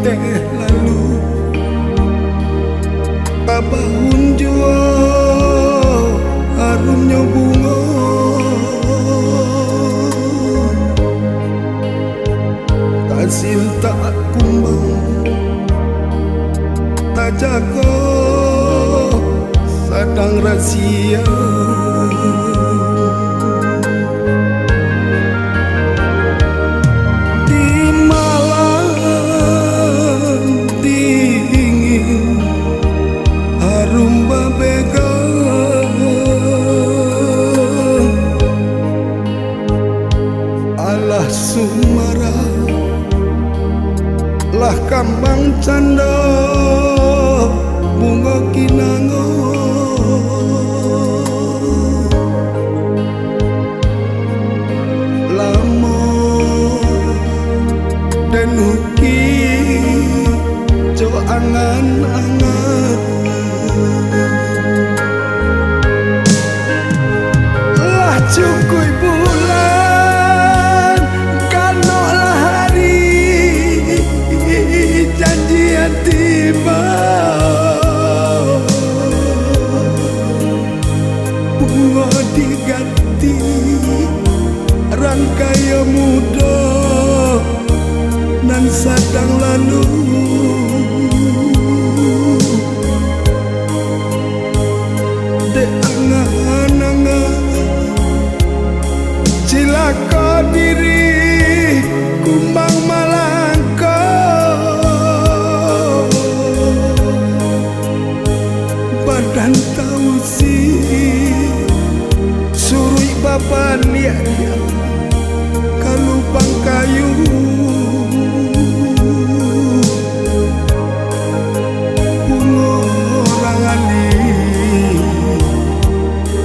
teh lalu babahun jua harumnya bunga kasil tak kumbang tak jaga sadang rahasia Sumara lah kambang canda bunga kinango lamo dan uki jo angan-angan lah cukui bulan janjian tiba bunga diganti rangkaian muda nan sadang lalu de angan-angan cilaka diri kumbang malangka dan tahu si surui bapan dia kalupang kayu bunga orang ali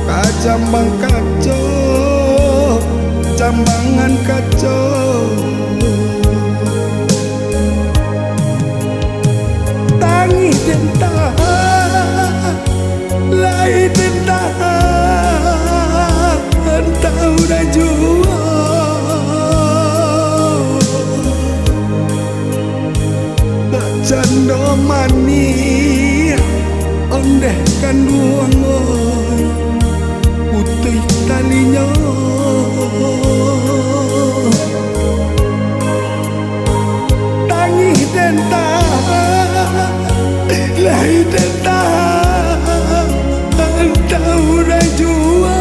kacambang kaco cambangan kaco tangi dentah lai tentang tahu dah jua tak canda mani ondehkan duangon putih talinya tangi tentang lai tentang tahu dah jua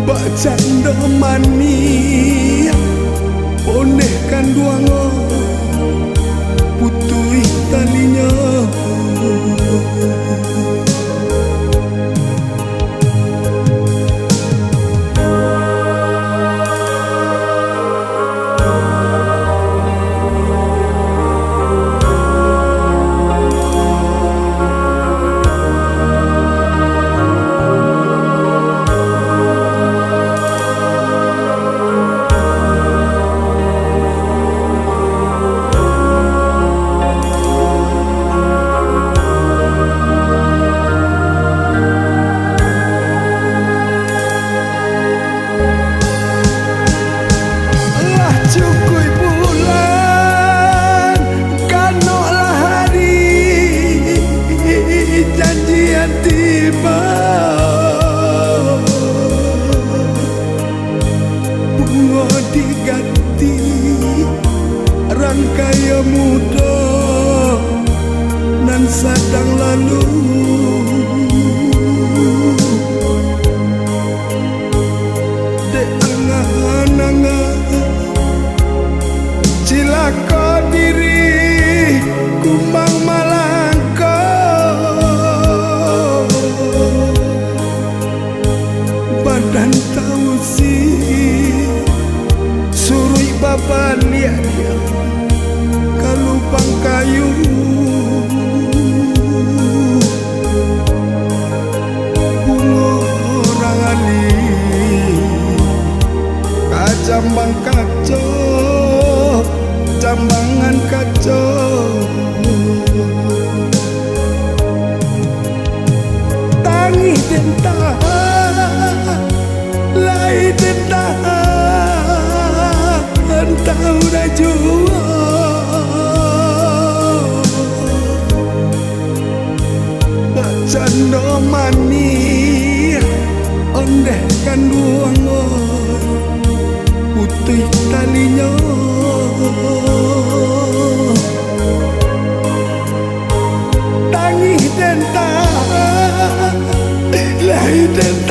bak canda mani onehkan duango putui talinya tiba bunga diganti rangkaian muda nan sadang lalu de angan-angan cilaka diri kumbang malangka badan tahu si surui bapan dia kalupang kayu bunga orang ali kacambang kaco cambangan kaco tangi tentang lai tentang kalinya tangi denta lahi denta